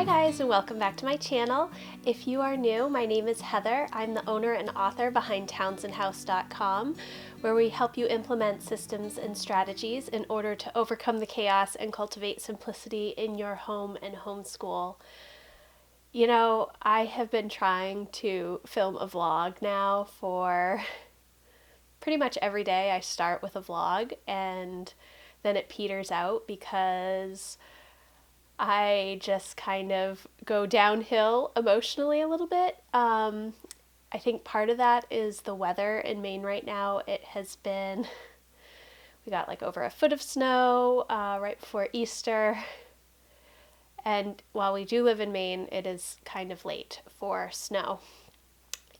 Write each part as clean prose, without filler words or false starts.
guys, and welcome back to my channel. If you are new, my name is Heather. I'm the owner and author behind townsandhouse.com, where we help you implement systems and strategies in order to overcome the chaos and cultivate simplicity in your home and homeschool. You know, I have been trying to film a vlog now for pretty much every day. I start with a vlog and then it peters out because I just kind of go downhill emotionally a little bit. I think part of that is the weather in Maine right now. It has been, we got like over a foot of snow right before Easter. And while we do live in Maine, it is kind of late for snow.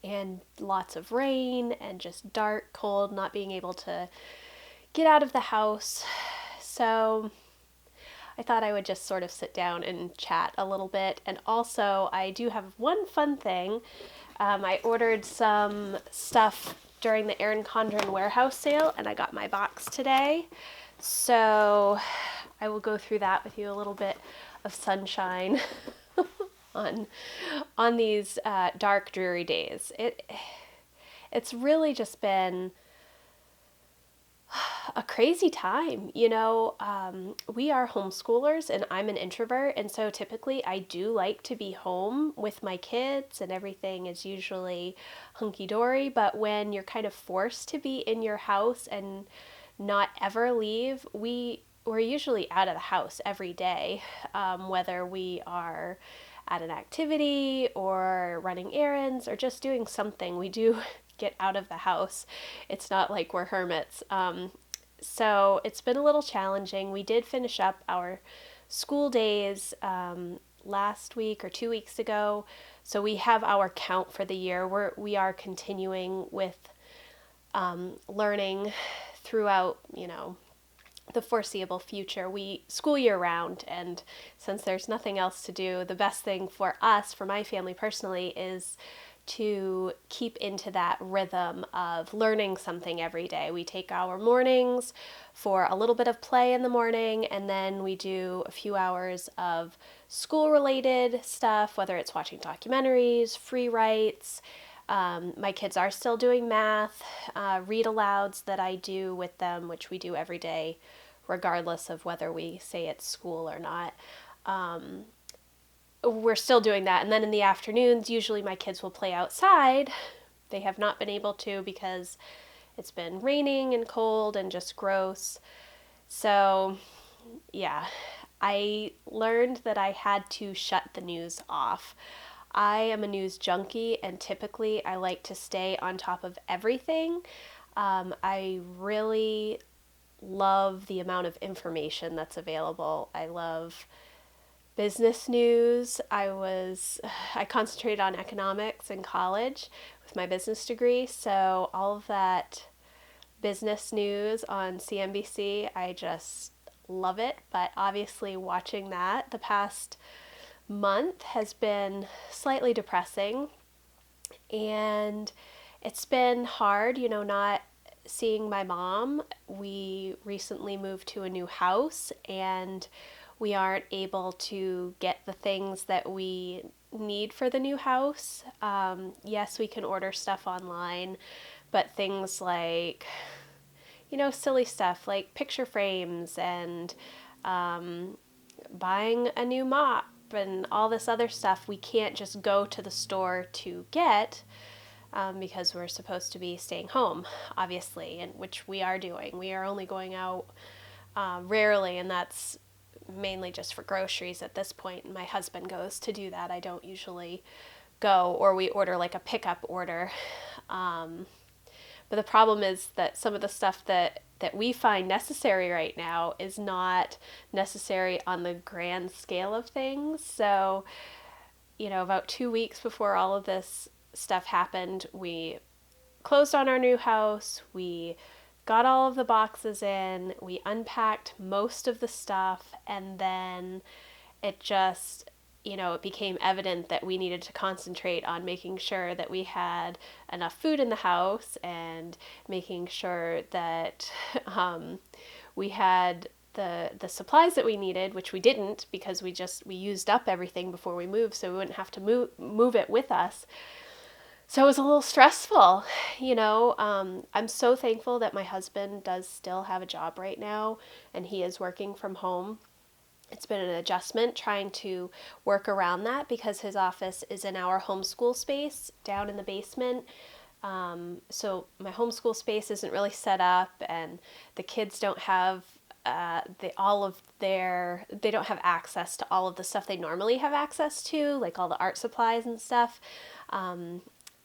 And lots of rain and just dark, cold, not being able to get out of the house. So I thought I would just sort of sit down and chat a little bit. And also, I do have one fun thing. I ordered some stuff during the Erin Condren warehouse sale, and I got my box today. So I will go through that with you a little bit of sunshine on these dark, dreary days. It's really just been a crazy time. You know, we are homeschoolers and I'm an introvert, and so typically I do like to be home with my kids and everything is usually hunky-dory, but when you're kind of forced to be in your house and not ever leave, we're usually out of the house every day, whether we are at an activity or running errands or just doing something. We do get out of the house. It's not like we're hermits. So it's been a little challenging. We did finish up our school days last week or 2 weeks ago. So we have our count for the year. We are continuing with learning throughout, the foreseeable future. We school year round, and since there's nothing else to do, the best thing for us, for my family personally, is to keep into that rhythm of learning something every day. We take our mornings for a little bit of play in the morning, and then we do a few hours of school-related stuff, whether it's watching documentaries, free writes. My kids are still doing math, read-alouds that I do with them, which we do every day, regardless of whether we say it's school or not. We're still doing that. And then in the afternoons, usually my kids will play outside. They have not been able to because it's been raining and cold and just gross. So, yeah, I learned that I had to shut the news off. I am a news junkie, and typically I like to stay on top of everything. I really love the amount of information that's available. I love business news. I concentrated on economics in college with my business degree, so all of that business news on CNBC, I just love it. But obviously watching that the past month has been slightly depressing, and it's been hard, not seeing my mom. We recently moved to a new house, and we aren't able to get the things that we need for the new house. Yes, we can order stuff online, but things like, silly stuff like picture frames and buying a new mop and all this other stuff, we can't just go to the store to get because we're supposed to be staying home, obviously, and which we are doing. We are only going out rarely, and that's mainly just for groceries at this point. My husband goes to do that. I don't usually go, or we order like a pickup order. But the problem is that some of the stuff that we find necessary right now is not necessary on the grand scale of things. So, about 2 weeks before all of this stuff happened, we closed on our new house. We got all of the boxes in, we unpacked most of the stuff, and then it just, it became evident that we needed to concentrate on making sure that we had enough food in the house and making sure that we had the supplies that we needed, which we didn't because we used up everything before we moved, so we wouldn't have to move it with us. So it was a little stressful, I'm so thankful that my husband does still have a job right now, and he is working from home. It's been an adjustment trying to work around that because his office is in our homeschool space down in the basement. So my homeschool space isn't really set up, and the kids don't have they don't have access to all of the stuff they normally have access to, like all the art supplies and stuff.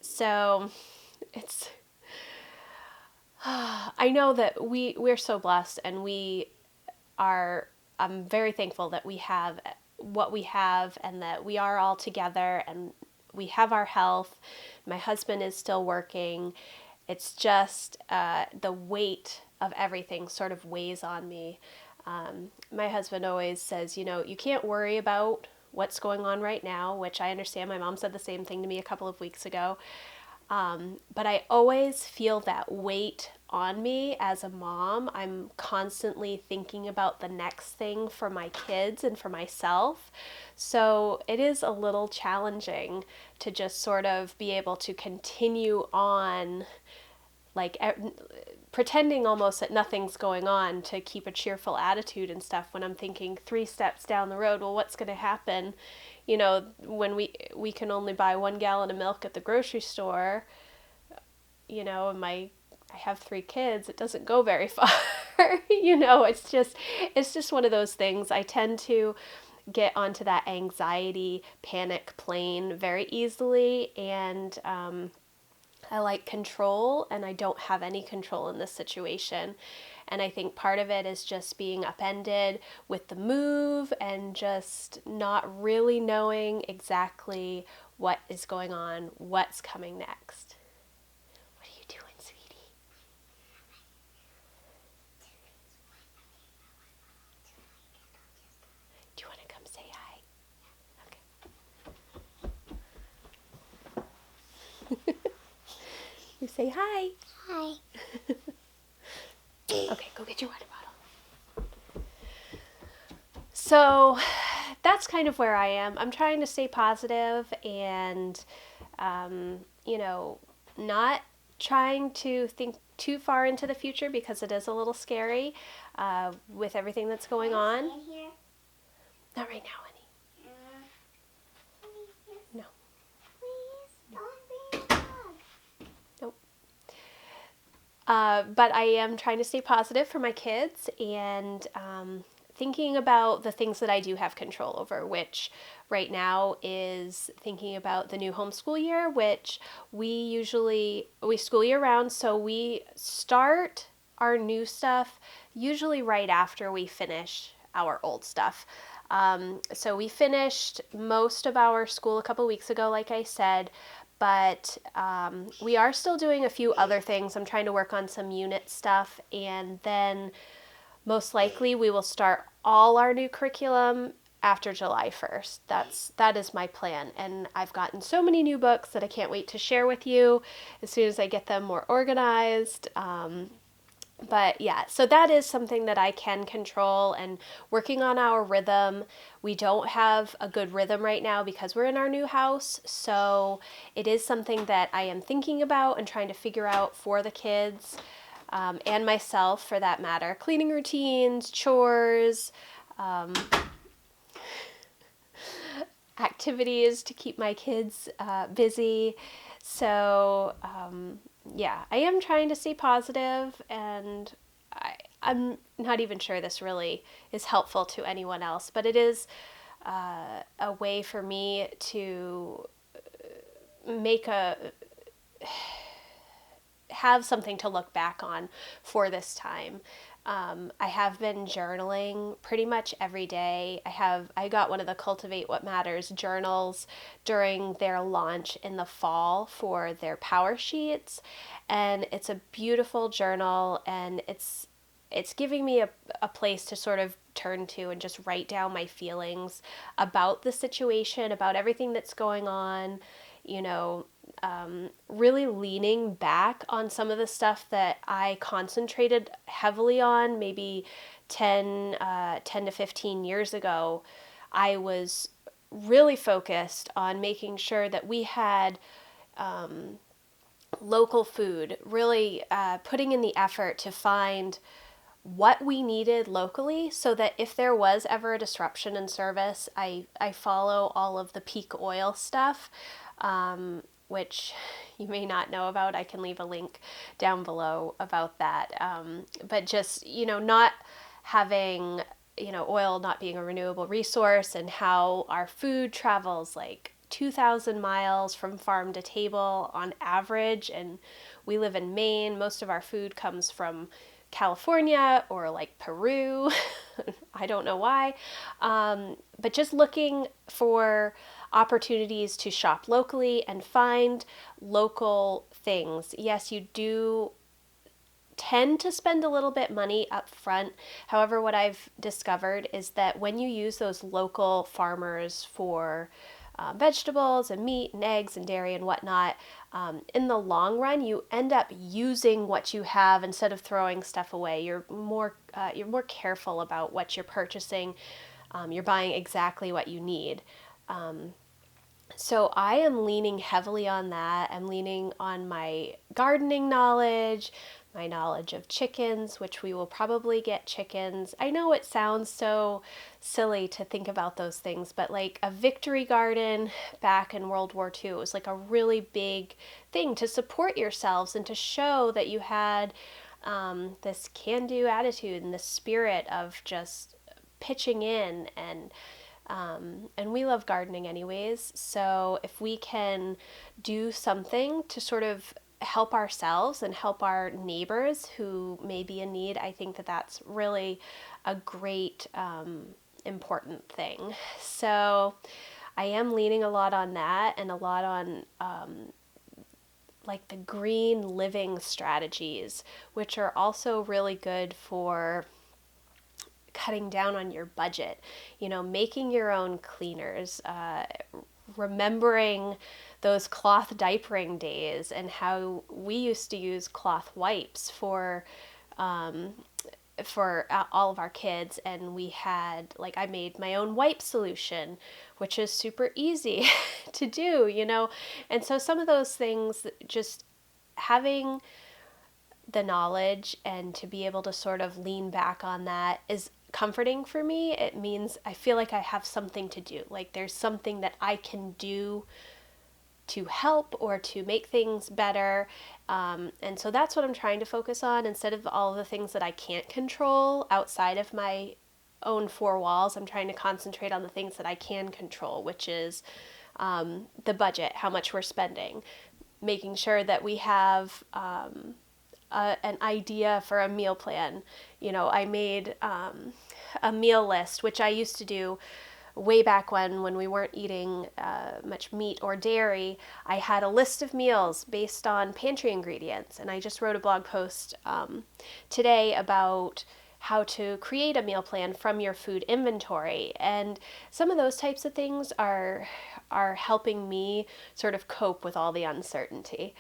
So it's I know that we're so blessed, and I'm very thankful that we have what we have, and that we are all together, and we have our health. My husband is still working. It's just the weight of everything sort of weighs on me. My husband always says, you can't worry about what's going on right now, which I understand. My mom said the same thing to me a couple of weeks ago. But I always feel that weight on me as a mom. I'm constantly thinking about the next thing for my kids and for myself. So it is a little challenging to just sort of be able to continue on, like pretending almost that nothing's going on, to keep a cheerful attitude and stuff when I'm thinking 3 steps down the road, well, what's going to happen? When we can only buy 1 gallon of milk at the grocery store, and I have 3 kids, it doesn't go very far. It's just one of those things. I tend to get onto that anxiety, panic plane very easily, and I like control, and I don't have any control in this situation. And I think part of it is just being upended with the move and just not really knowing exactly what is going on, what's coming next. What are you doing, sweetie? Do you want to come say hi? Okay. You say hi. Hi. Okay, go get your water bottle. So that's kind of where I am. I'm trying to stay positive and, not trying to think too far into the future because it is a little scary with everything that's going on. Here? Not right now, honey. No. Please don't be a dog. Nope. But I am trying to stay positive for my kids, and thinking about the things that I do have control over, which right now is thinking about the new homeschool year, which we school year round, so we start our new stuff usually right after we finish our old stuff. So we finished most of our school a couple weeks ago, like I said, but we are still doing a few other things. I'm trying to work on some unit stuff, and then most likely we will start all our new curriculum after July 1st. That is my plan, and I've gotten so many new books that I can't wait to share with you as soon as I get them more organized. But yeah, so that is something that I can control, and working on our rhythm. We don't have a good rhythm right now because we're in our new house, so it is something that I am thinking about and trying to figure out for the kids, and myself for that matter. Cleaning routines, chores, activities to keep my kids busy. So yeah, I am trying to stay positive, and I'm not even sure this really is helpful to anyone else, but it is a way for me to have something to look back on for this time. I have been journaling pretty much every day. I got one of the Cultivate What Matters journals during their launch in the fall for their power sheets, and it's a beautiful journal, and it's giving me a place to sort of turn to and just write down my feelings about the situation, about everything that's going on, really leaning back on some of the stuff that I concentrated heavily on maybe 10 to 15 years ago. I was really focused on making sure that we had local food, really putting in the effort to find what we needed locally so that if there was ever a disruption in service, I follow all of the peak oil stuff, which you may not know about. I can leave a link down below about that. But just, not having, oil not being a renewable resource and how our food travels like 2,000 miles from farm to table on average. And we live in Maine. Most of our food comes from California or like Peru. I don't know why. But just looking for opportunities to shop locally and find local things. Yes, you do tend to spend a little bit money up front. However, what I've discovered is that when you use those local farmers for vegetables and meat and eggs and dairy and whatnot, in the long run, you end up using what you have instead of throwing stuff away. You're more careful about what you're purchasing. You're buying exactly what you need. So I am leaning heavily on that. I'm leaning on my gardening knowledge, my knowledge of chickens, which we will probably get chickens. I know it sounds so silly to think about those things, but like a victory garden back in World War II was like a really big thing to support yourselves and to show that you had this can-do attitude and this spirit of just pitching in and we love gardening anyways. So if we can do something to sort of help ourselves and help our neighbors who may be in need, I think that that's really a great, important thing. So I am leaning a lot on that and a lot on like the green living strategies, which are also really good for cutting down on your budget, making your own cleaners, remembering those cloth diapering days and how we used to use cloth wipes for all of our kids. And we had, like, I made my own wipe solution, which is super easy to do, and so some of those things, just having the knowledge and to be able to sort of lean back on that is comforting for me. It means I feel like I have something to do. Like there's something that I can do to help or to make things better. And so that's what I'm trying to focus on instead of all of the things that I can't control outside of my own four walls. I'm trying to concentrate on the things that I can control, which is the budget, how much we're spending, making sure that we have an idea for a meal plan. I made a meal list, which I used to do way back when we weren't eating much meat or dairy. I had a list of meals based on pantry ingredients, and I just wrote a blog post today about how to create a meal plan from your food inventory. And some of those types of things are helping me sort of cope with all the uncertainty.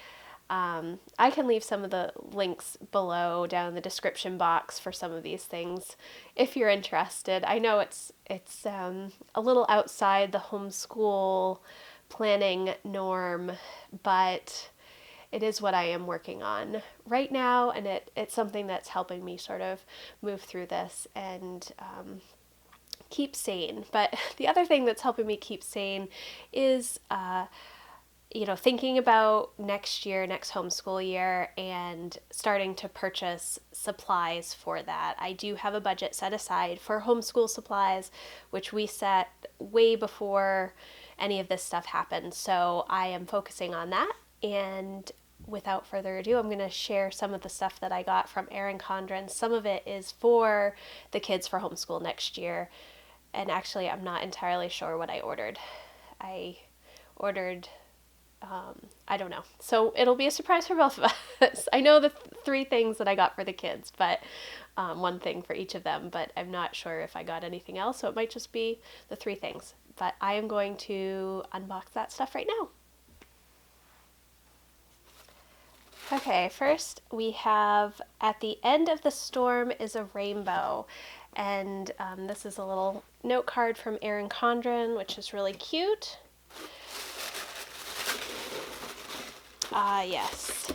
I can leave some of the links below down in the description box for some of these things if you're interested. I know it's a little outside the homeschool planning norm, but it is what I am working on right now, and it's something that's helping me sort of move through this and keep sane. But the other thing that's helping me keep sane is thinking about next homeschool year and starting to purchase supplies for that. I do have a budget set aside for homeschool supplies, which we set way before any of this stuff happened. So I am focusing on that. And without further ado, I'm going to share some of the stuff that I got from Erin Condren. Some of it is for the kids for homeschool next year. And actually, I'm not entirely sure what I ordered. I ordered I don't know. So it'll be a surprise for both of us. I know the three things that I got for the kids, but one thing for each of them, but I'm not sure if I got anything else, so it might just be the three things. But I am going to unbox that stuff right now. Okay, first we have at the end of the storm is a rainbow. And this is a little note card from Erin Condren, which is really cute. Yes.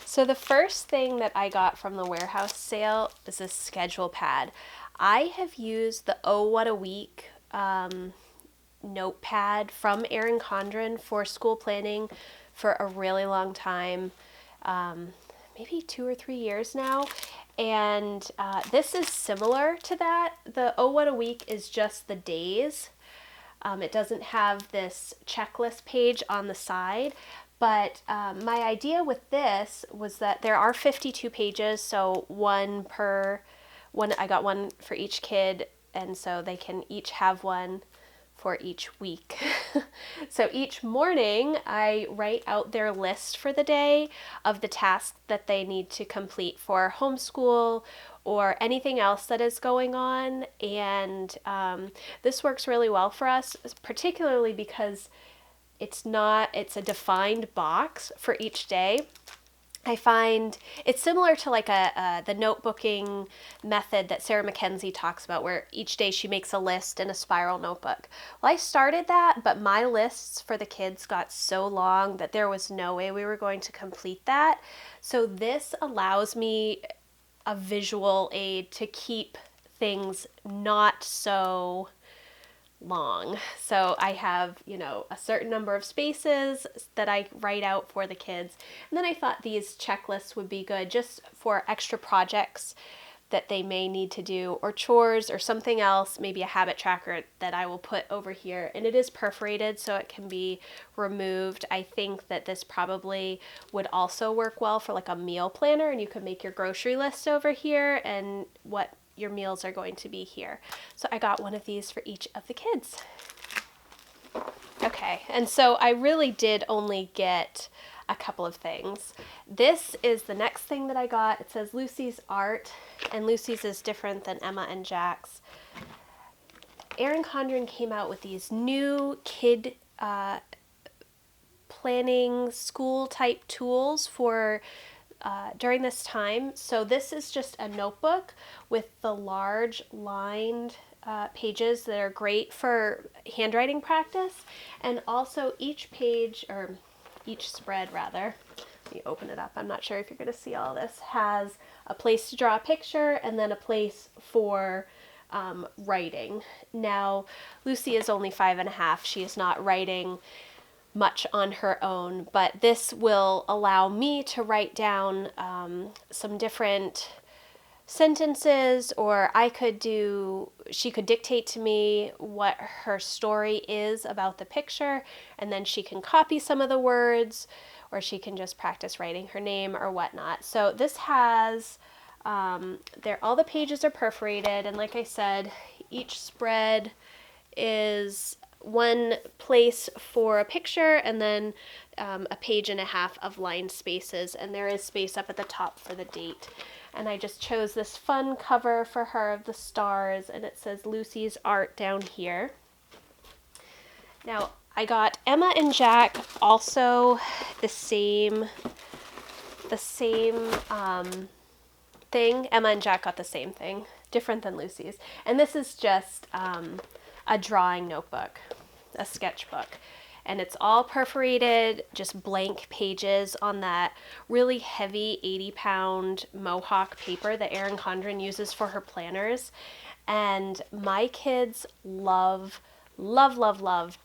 So the first thing that I got from the warehouse sale is a schedule pad. I have used the Oh What a Week notepad from Erin Condren for school planning for a really long time, maybe 2 or 3 years now. And this is similar to that. The Oh What a Week is just the days. It doesn't have this checklist page on the side. But my idea with this was that there are 52 pages, so one per one. I got one for each kid, and so they can each have one for each week. So each morning I write out their list for the day of the tasks that they need to complete for homeschool or anything else that is going on. And this works really well for us, particularly because it's a defined box for each day. I find it's similar to like the notebooking method that Sarah Mackenzie talks about, where each day she makes a list in a spiral notebook. Well, I started that, but my lists for the kids got so long that there was no way we were going to complete that. So this allows me a visual aid to keep things not so long. So I have, a certain number of spaces that I write out for the kids. And then I thought these checklists would be good just for extra projects that they may need to do, or chores or something else, maybe a habit tracker that I will put over here. And it is perforated so it can be removed. I think that this probably would also work well for like a meal planner, and you could make your grocery list over here and what your meals are going to be here. So I got one of these for each of the kids. Okay, and so I really did only get a couple of things. This is the next thing that I got. It says Lucy's Art, and Lucy's is different than Emma and Jack's. Erin Condren came out with these new kid planning school type tools for during this time. So this is just a notebook with the large lined pages that are great for handwriting practice. And also each page, or each spread rather, let me open it up. I'm not sure if you're going to see all this, has a place to draw a picture and then a place for writing. Now, Lucy is only 5.5. She is not writing much on her own, but this will allow me to write down some different sentences, or she could dictate to me what her story is about the picture, and then she can copy some of the words, or she can just practice writing her name or whatnot. So this has, all the pages are perforated, and like I said, each spread is one place for a picture, and then a page and a half of lined spaces, and there is space up at the top for the date. And I just chose this fun cover for her of the stars, and it says Lucy's Art down here. Now, I got Emma and Jack also the same thing. Emma and Jack got the same thing, different than Lucy's. And this is just a drawing notebook, a sketchbook. And it's all perforated, just blank pages on that really heavy 80-pound Mohawk paper that Erin Condren uses for her planners. And my kids love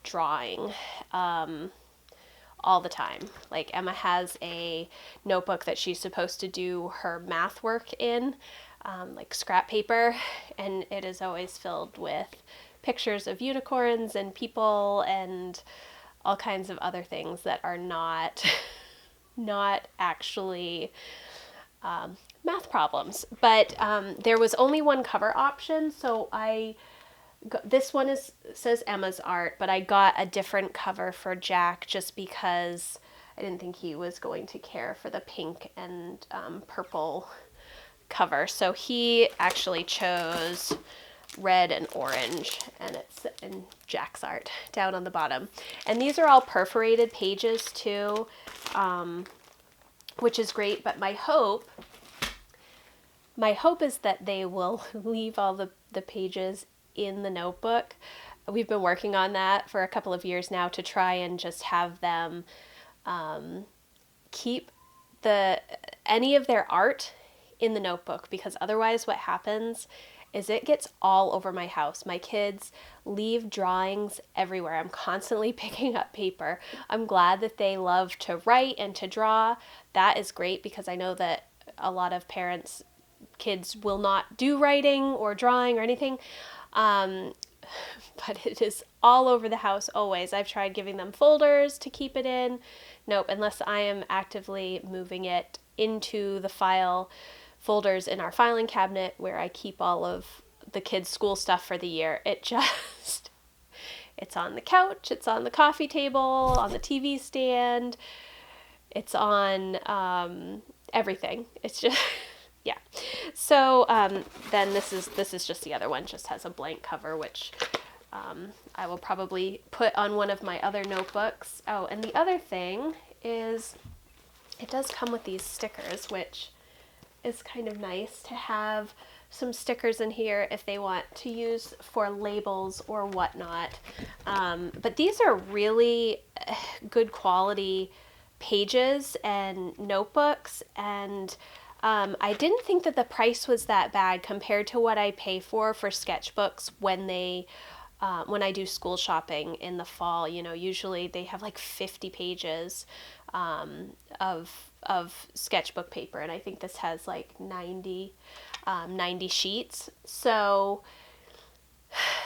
drawing all the time. Like, Emma has a notebook that she's supposed to do her math work in, like scrap paper, and it is always filled with pictures of unicorns and people and all kinds of other things that are not actually math problems. But there was only one cover option, so this one says Emma's Art, but I got a different cover for Jack just because I didn't think he was going to care for the pink and purple cover. So he actually chose red and orange, and it's in Jack's Art down on the bottom. And these are all perforated pages too. which is great. But my hope is that they will leave all the pages in the notebook. We've been working on that for a couple of years now to try and just have them keep any of their art in the notebook, because otherwise what happens is it gets all over my house. My kids leave drawings everywhere. I'm constantly picking up paper. I'm glad that they love to write and to draw. That is great, because I know that a lot of parents' kids will not do writing or drawing or anything. But it is all over the house always. I've tried giving them folders to keep it in. Nope, unless I am actively moving it into the file folders in our filing cabinet where I keep all of the kids' school stuff for the year. It's on the couch, it's on the coffee table, on the TV stand, it's on everything. It's just, yeah. So then this is just the other one, just has a blank cover, which I will probably put on one of my other notebooks. Oh, and the other thing is it does come with these stickers, which is kind of nice to have some stickers in here if they want to use for labels or whatnot. But these are really good quality pages and notebooks, and I didn't think that the price was that bad compared to what I pay for sketchbooks when I do school shopping in the fall. You know, usually they have like 50 pages of sketchbook paper, and I think this has like 90 sheets. So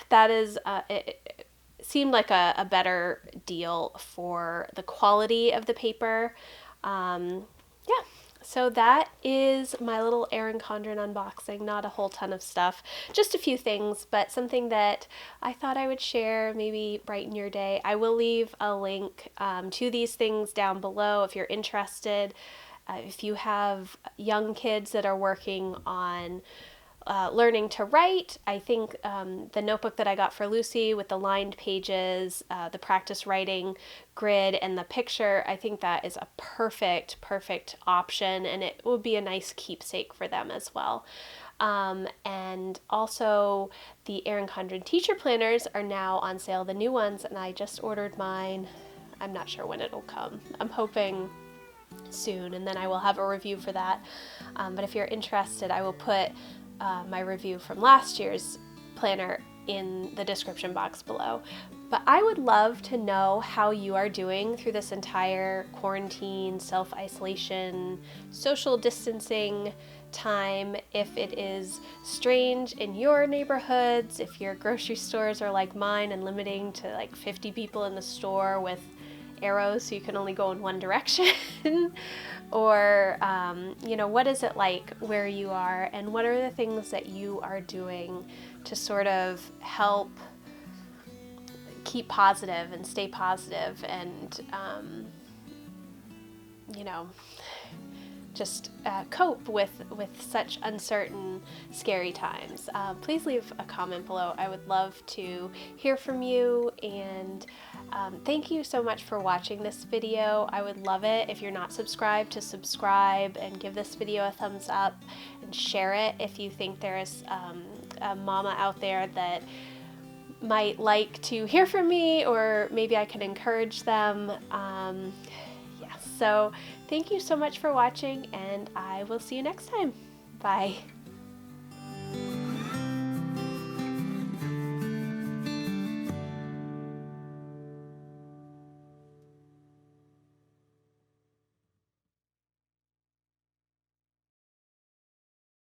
that is it seemed like a better deal for the quality of the paper. Yeah. So that is my little Erin Condren unboxing. Not a whole ton of stuff, just a few things, but something that I thought I would share, maybe brighten your day. I will leave a link to these things down below if you're interested. If you have young kids that are working on learning to write, I think the notebook that I got for Lucy with the lined pages, the practice writing grid, and the picture, I think that is a perfect option, and it would be a nice keepsake for them as well. And also the Erin Condren teacher planners are now on sale, the new ones, and I just ordered mine. I'm not sure when it'll come. I'm hoping soon, and then I will have a review for that. But if you're interested, I will put my review from last year's planner in the description box below. But I would love to know how you are doing through this entire quarantine, self-isolation, social distancing time. If it is strange in your neighborhoods, if your grocery stores are like mine and limiting to like 50 people in the store with arrows so you can only go in one direction, or what is it like where you are, and what are the things that you are doing to sort of help keep positive and stay positive and just cope with such uncertain, scary times. Please leave a comment below. I would love to hear from you, and thank you so much for watching this video. I would love it if you're not subscribed to subscribe and give this video a thumbs up and share it if you think there is a mama out there that might like to hear from me, or maybe I can encourage them. So thank you so much for watching, and I will see you next time. Bye.